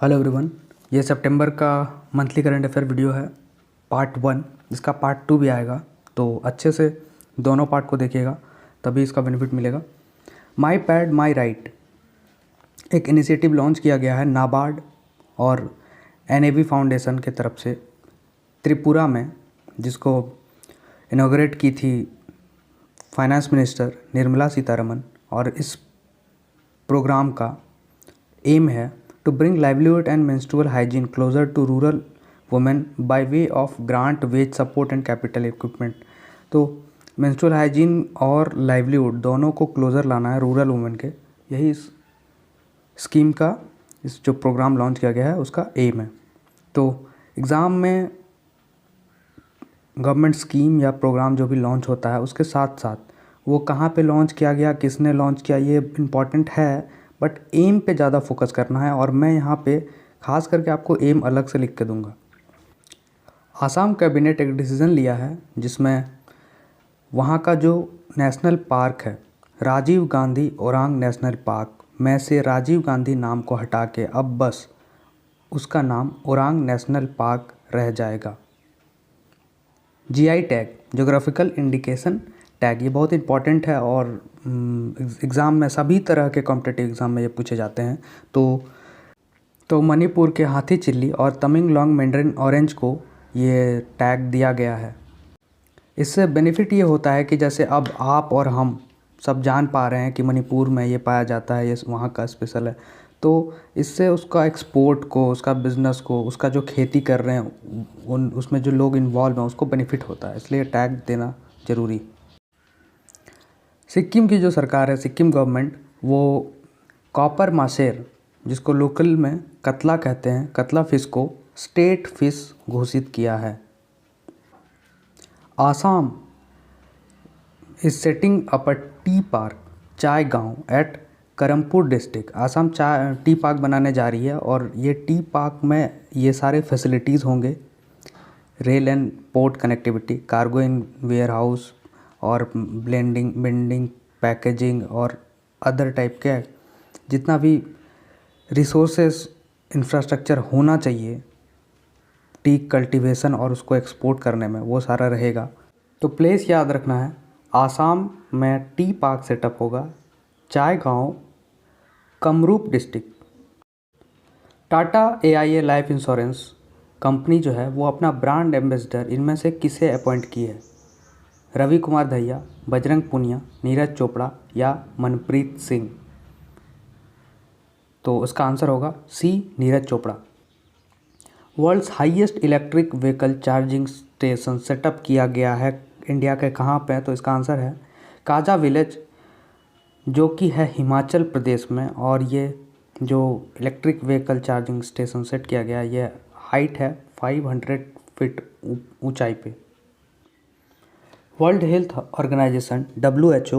Hello everyone, ये सितंबर का monthly current affair video है पार्ट 1। जिसका पार्ट 2 भी आएगा, तो अच्छे से दोनों पार्ट को देखिएगा, तभी इसका बेनिफिट मिलेगा। माई पैड माई राइट एक इनिशिएटिव लॉन्च किया गया है नाबार्ड और एनएबी फाउंडेशन के तरफ से त्रिपुरा में, जिसको इनॉग्रेट की थी फाइनेंस मिनिस्टर निर्मला सीतारमन। और इस प्रोग्राम का एम है to bring livelihood and menstrual hygiene closer to rural women by way of grant, wage support and capital equipment। तो menstrual hygiene और livelihood दोनों को क्लोज़र लाना है रूरल वुमेन के, यही इस स्कीम का, इस जो प्रोग्राम लॉन्च किया गया है उसका एम है। तो एग्ज़ाम में गवर्नमेंट स्कीम या प्रोग्राम जो भी लॉन्च होता है उसके साथ साथ वो कहाँ पे लॉन्च किया गया, किसने लॉन्च किया, ये इम्पॉर्टेंट है, बट एम पे ज़्यादा फोकस करना है। और मैं यहाँ पे खास करके आपको एम अलग से लिख के दूंगा। आसाम कैबिनेट एक डिसीज़न लिया है जिसमें वहाँ का जो नेशनल पार्क है राजीव गांधी ओरांग नेशनल पार्क में से राजीव गांधी नाम को हटा के अब बस उसका नाम ओरांग नेशनल पार्क रह जाएगा। GI tag geographical indication tag, ये बहुत इंपॉर्टेंट है और एग्ज़ाम में सभी तरह के कॉम्पिटिटिव एग्ज़ाम में ये पूछे जाते हैं। तो मणिपुर के हाथी चिल्ली और तमिंगलोंग मैंड्रिन ऑरेंज को ये टैग दिया गया है। इससे बेनिफिट ये होता है कि जैसे अब आप और हम सब जान पा रहे हैं कि मणिपुर में ये पाया जाता है, ये वहाँ का स्पेशल है, तो इससे उसका एक्सपोर्ट को, उसका बिज़नेस को, उसका जो खेती कर रहे हैं उसमें जो लोग इन्वॉल्व हैं उसको बेनिफिट होता है, इसलिए टैग देना ज़रूरी। सिक्किम की जो सरकार है, सिक्किम गवर्नमेंट, वो कॉपर माशेर, जिसको लोकल में कतला कहते हैं, कतला फ़िश को स्टेट फ़िश घोषित किया है। Assam is setting up a T park चाय गांव एट करमपुर डिस्ट्रिक्ट। आसाम चाय टी पार्क बनाने जा रही है और ये टी पार्क में ये सारे फैसिलिटीज़ होंगे, rail and port connectivity, cargo in warehouse और बेंडिंग पैकेजिंग और अदर टाइप के जितना भी रिसोर्सेस इंफ्रास्ट्रक्चर होना चाहिए टी कल्टीवेशन और उसको एक्सपोर्ट करने में, वो सारा रहेगा। तो प्लेस याद रखना है, आसाम में टी पार्क सेटअप होगा, Chaygaon, Kamrup district. Tata AIA life insurance company जो है वो अपना ब्रांड एम्बेसडर इनमें से किसे अपॉइंट की है? रवि कुमार दहिया, बजरंग पुनिया, नीरज चोपड़ा या मनप्रीत सिंह? तो उसका आंसर होगा C, Neeraj Chopra. World's highest electric vehicle charging station setup किया गया है इंडिया के कहाँ पे? तो इसका आंसर है काजा विलेज, जो कि है हिमाचल प्रदेश में। और ये जो electric vehicle charging station set किया गया है, ये हाइट है 500 फीट ऊंचाई पे। World Health Organization WHO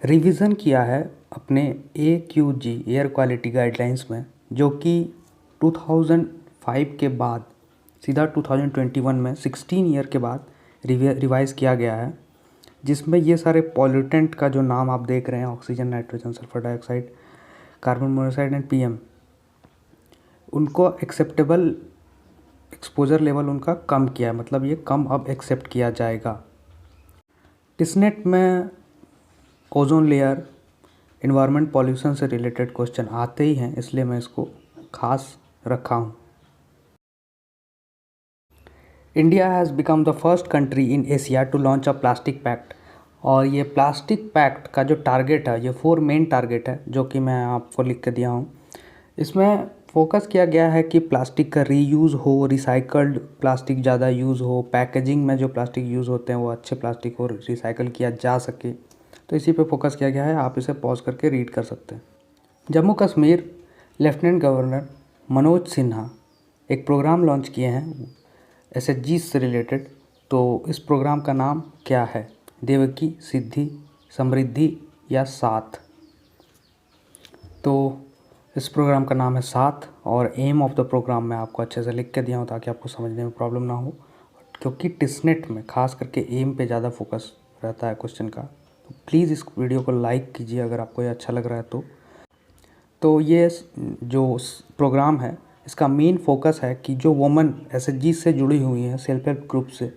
revision किया है अपने AQG एयर क्वालिटी गाइडलाइंस में, जो कि 2005 के बाद सीधा 2021 में 16 ईयर के बाद रिवाइज़ किया गया है, जिसमें ये सारे पॉल्यूटेंट का जो नाम आप देख रहे हैं, oxygen, nitrogen, sulphur dioxide, carbon monoxide and PM, उनको एक्सेप्टेबल एक्सपोजर लेवल उनका कम किया है, मतलब ये कम अब एक्सेप्ट किया जाएगा। टिस्नेट में ओजोन लेयर, इन्वायरमेंट, पॉल्यूशन से रिलेटेड क्वेश्चन आते ही हैं, इसलिए मैं इसको खास रखा हूँ। India has become the first country in Asia to launch a plastic pact. और ये प्लास्टिक पैक्ट का जो टारगेट है, ये 4 मेन टारगेट है जो कि मैं आपको लिख के दिया हूँ। इसमें फोकस किया गया है कि प्लास्टिक का रीयूज़ हो, रिसाइकल्ड प्लास्टिक ज़्यादा यूज़ हो, पैकेजिंग में जो प्लास्टिक यूज़ होते हैं वो अच्छे प्लास्टिक हो, रिसाइकल किया जा सके, तो इसी पे फोकस किया गया है। आप इसे पॉज करके रीड कर सकते हैं। जम्मू कश्मीर लेफ्टिनेंट गवर्नर मनोज सिन्हा एक प्रोग्राम लॉन्च किए हैं SHG से रिलेटेड। तो इस प्रोग्राम का नाम क्या है? देवकी, सिद्धि, समृद्धि या साथ? तो इस प्रोग्राम का नाम है साथ। और एम ऑफ द प्रोग्राम मैं आपको अच्छे से लिख के दिया हूँ ताकि आपको समझने में प्रॉब्लम ना हो, क्योंकि टिस्नेट में खास करके एम पे ज़्यादा फोकस रहता है क्वेश्चन का। तो प्लीज़ इस वीडियो को लाइक कीजिए अगर आपको ये अच्छा लग रहा है तो। तो ये जो प्रोग्राम है इसका मेन फोकस है कि जो वुमन एसएचजी से जुड़ी हुई हैं सेल्फ हेल्प ग्रुप से,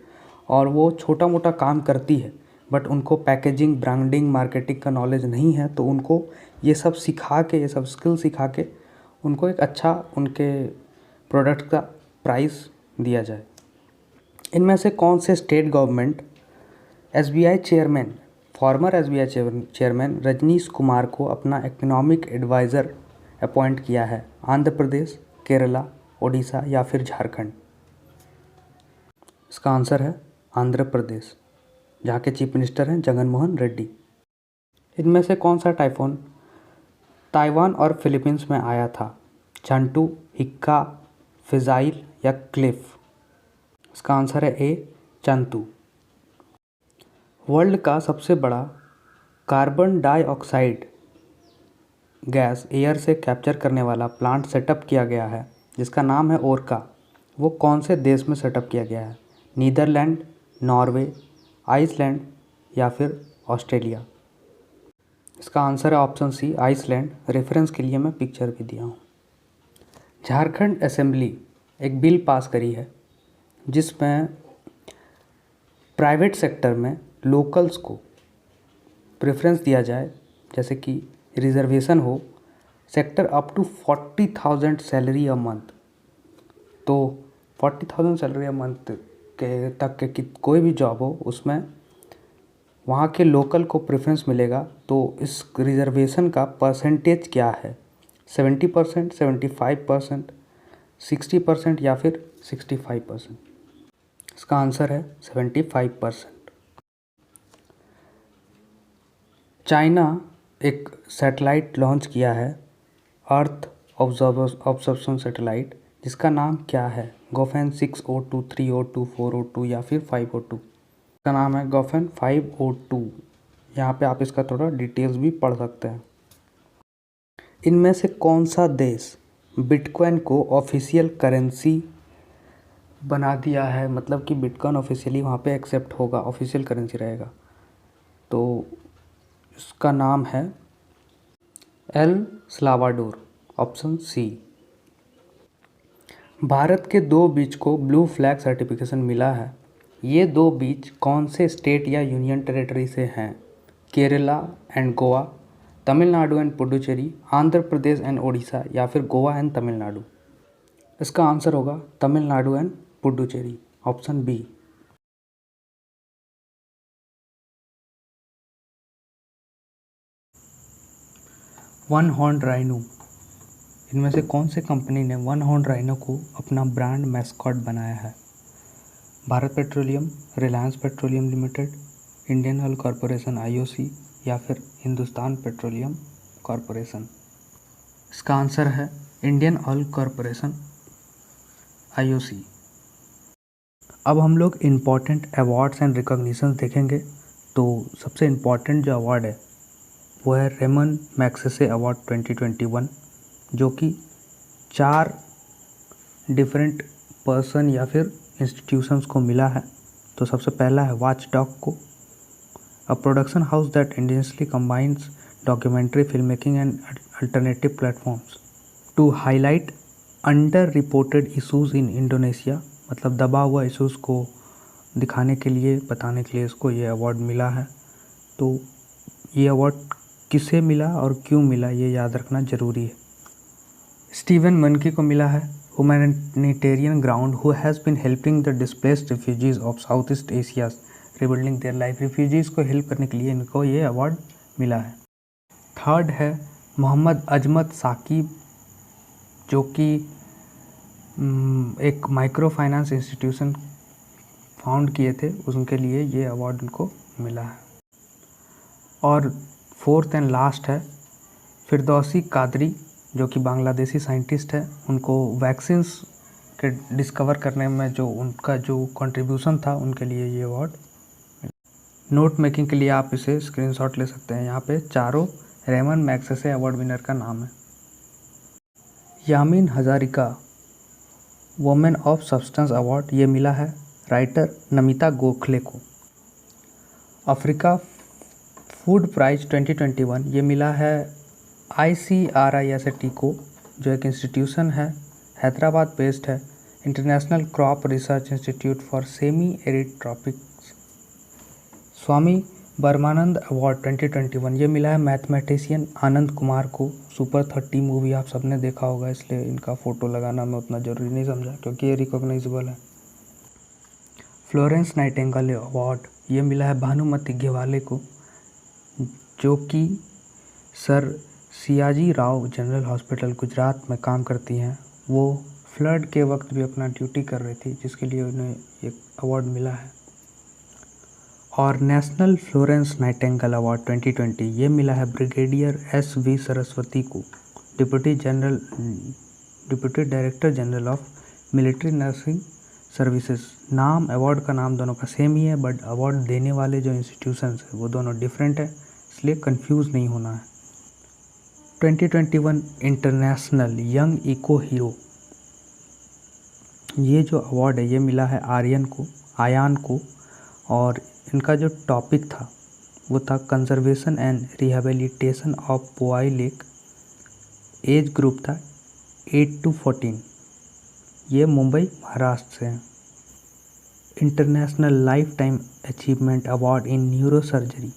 और वो छोटा मोटा काम करती है बट उनको पैकेजिंग, ब्रांडिंग, मार्केटिंग का नॉलेज नहीं है, तो उनको ये सब सिखा के, ये सब स्किल सिखा के उनको एक अच्छा उनके प्रोडक्ट का प्राइस दिया जाए। इनमें से कौन से state government SBI chairman, former SBI chairman Rajnish Kumar को अपना इकोनॉमिक एडवाइज़र अपॉइंट किया है? आंध्र प्रदेश, केरला, ओडिशा या फिर झारखंड? इसका आंसर है आंध्र प्रदेश, जहाँ के चीफ मिनिस्टर हैं जगन मोहन रेड्डी। इनमें से कौन सा टाइफून ताइवान और फिलीपींस में आया था? चंटू, हिक्का, फिजाइल या क्लिफ? इसका आंसर है ए, चंतु। वर्ल्ड का सबसे बड़ा कार्बन डाइऑक्साइड गैस एयर से कैप्चर करने वाला प्लांट सेटअप किया गया है जिसका नाम है ओरका। वो कौन से देश में सेटअप किया गया है? नीदरलैंड, नॉर्वे, आइसलैंड या फिर ऑस्ट्रेलिया? इसका आंसर है ऑप्शन सी, आइसलैंड। रेफरेंस के लिए मैं पिक्चर भी दिया हूँ। झारखंड असेंबली एक बिल पास करी है जिसमें प्राइवेट सेक्टर में लोकल्स को प्रेफरेंस दिया जाए, जैसे कि रिजर्वेशन हो, sector up to 40,000 salary a month. तो 40,000 सैलरी अ मंथ के तक के कोई भी जॉब हो उसमें वहाँ के लोकल को प्रेफरेंस मिलेगा। तो इस रिजर्वेशन का परसेंटेज क्या है? 70%, 75%, 60% या फिर 65%? इसका आंसर है 75%। चाइना एक सैटेलाइट लॉन्च किया है, अर्थ ऑब्जर्वेशन सैटेलाइट, जिसका नाम क्या है? गोफेन 602, 302, 402 या फिर 502? इसका नाम है गोफेन 502। यहाँ पे आप इसका थोड़ा डिटेल्स भी पढ़ सकते हैं। इनमें से कौन सा देश बिटकॉइन को ऑफिशियल करेंसी बना दिया है? मतलब कि बिटकॉइन ऑफिशियली वहाँ पे एक्सेप्ट होगा, ऑफिशियल करेंसी रहेगा। तो इसका नाम है El Salvador, option C. Bharat के 2 बीच को ब्लू फ्लैग सर्टिफिकेशन मिला है। ये 2 बीच कौन से स्टेट या यूनियन टेरिटरी से हैं? Kerala and Goa, Tamil Nadu and Puducherry, Andhra Pradesh and Odisha या फिर गोवा एंड तमिलनाडु? इसका आंसर होगा Tamil Nadu and Puducherry, option B. One horn rhino, इनमें से कौन से कंपनी ने वन हॉर्न राइनो को अपना ब्रांड मैस्कॉट बनाया है? Bharat petroleum, Reliance petroleum limited, Indian oil corporation IOC या फिर हिंदुस्तान पेट्रोलियम कॉरपोरेशन? इसका आंसर है इंडियन ऑयल कॉरपोरेशन आईओसी। अब हम लोग इम्पॉर्टेंट अवार्ड्स एंड रिकॉग्निशंस देखेंगे। तो सबसे इम्पॉर्टेंट जो अवार्ड है वो है रेमन मैग्सेसे अवार्ड 2021, जो कि 4 डिफरेंट पर्सन या फिर इंस्टीट्यूशंस को मिला है। तो सबसे पहला है वॉच डॉग को, a production house that indigenously combines documentary film making and alternative platforms to highlight under reported issues in Indonesia, मतलब दबा हुआ इशूज़ को दिखाने के लिए, बताने के लिए इसको ये अवार्ड मिला है। तो ये अवार्ड किसे मिला और क्यों मिला ये याद रखना ज़रूरी है। स्टीवन मनकी को मिला है, humanitarian ground who has been helping the displaced refugees of South East Asia rebuilding their life. Refugees को हेल्प करने के लिए इनको ये अवार्ड मिला है। थर्ड है मोहम्मद अजमत साकिब, जो कि एक माइक्रो फाइनेंस इंस्टीट्यूशन फाउंड किए थे, उनके लिए ये अवार्ड उनको मिला है। और फोर्थ एंड लास्ट है फिरदौसी कादरी, जो कि बांग्लादेशी साइंटिस्ट है। उनको वैक्सीन्स के डिस्कवर करने में जो उनका जो कंट्रीब्यूशन था, उनके लिए ये अवार्ड। नोट मेकिंग के लिए आप इसे स्क्रीनशॉट ले सकते हैं। यहाँ पे चारों रेमन मैग्सेसे अवार्ड विनर का नाम है। Yamin Hazarika women of substance award ये मिला है राइटर नमिता गोखले को। अफ्रीका फूड प्राइज 2021 ये मिला है ICRISAT जो एक इंस्टीट्यूशन है, हैदराबाद बेस्ड है, International Crop Research Institute for Semi Arid Tropics. Swami Brahmanand award 2021 ये मिला है मैथमेटिशियन आनंद कुमार को। सुपर 30 मूवी आप सबने देखा होगा, इसलिए इनका फ़ोटो लगाना मैं उतना ज़रूरी नहीं समझा क्योंकि ये रिकॉग्नाइजेबल है। फ्लोरेंस नाइटिंगेल अवार्ड ये मिला है भानुमति गेवाले को, जो कि sir Sayaji Rao general hospital Gujarat में काम करती हैं। वो फ्लड के वक्त भी अपना ड्यूटी कर रही थी, जिसके लिए उन्हें एक अवार्ड मिला है। और नेशनल फ्लोरेंस नाइटिंगेल अवार्ड 2020 ये मिला है ब्रिगेडियर SV सरस्वती को, deputy director general of military nursing services. नाम अवार्ड का नाम दोनों का सेम ही है, बट अवार्ड देने वाले जो इंस्टीट्यूशंस है वो दोनों डिफरेंट है, इसलिए कंफ्यूज नहीं होना है। 2021 इंटरनेशनल यंग इको हीरो ये जो अवार्ड है ये मिला है आयान को, और इनका जो टॉपिक था वो था conservation and rehabilitation of Powai lake. Age group था 8 to 14। ये मुंबई महाराष्ट्र से हैं। International life time achievement award in neuro surgery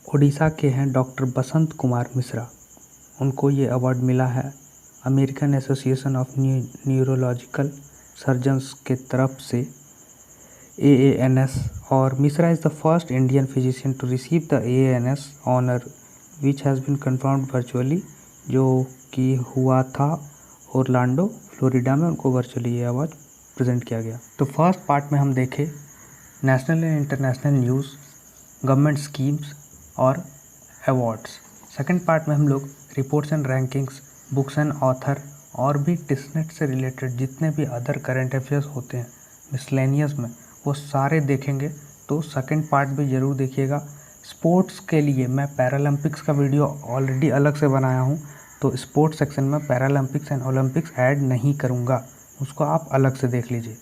Orissa के हैं डॉक्टर बसंत कुमार मिश्रा, उनको ये अवार्ड मिला है American Association of Neurological Surgeons के तरफ से, AANS। और Mishra is the first Indian physician to receive the AANS honour which has been confirmed virtually, जो कि हुआ था ओरलैंडो फ्लोरिडा में, उनको वर्चुअली ये अवार्ड प्रेजेंट किया गया। तो फर्स्ट पार्ट में हम देखे national and international news, government schemes और अवार्ड्स। सेकंड पार्ट में हम लोग reports and rankings, books and author और भी टिस्नेट से रिलेटेड जितने भी अदर करंट अफेयर्स होते हैं मिसलेनियस में, वो सारे देखेंगे। तो सेकंड पार्ट भी ज़रूर देखिएगा। स्पोर्ट्स के लिए मैं पैरालंपिक्स का वीडियो ऑलरेडी अलग से बनाया हूँ, तो स्पोर्ट्स सेक्शन में पैरालंपिक्स एंड ओलंपिक्स ऐड नहीं करूँगा, उसको आप अलग से देख लीजिए।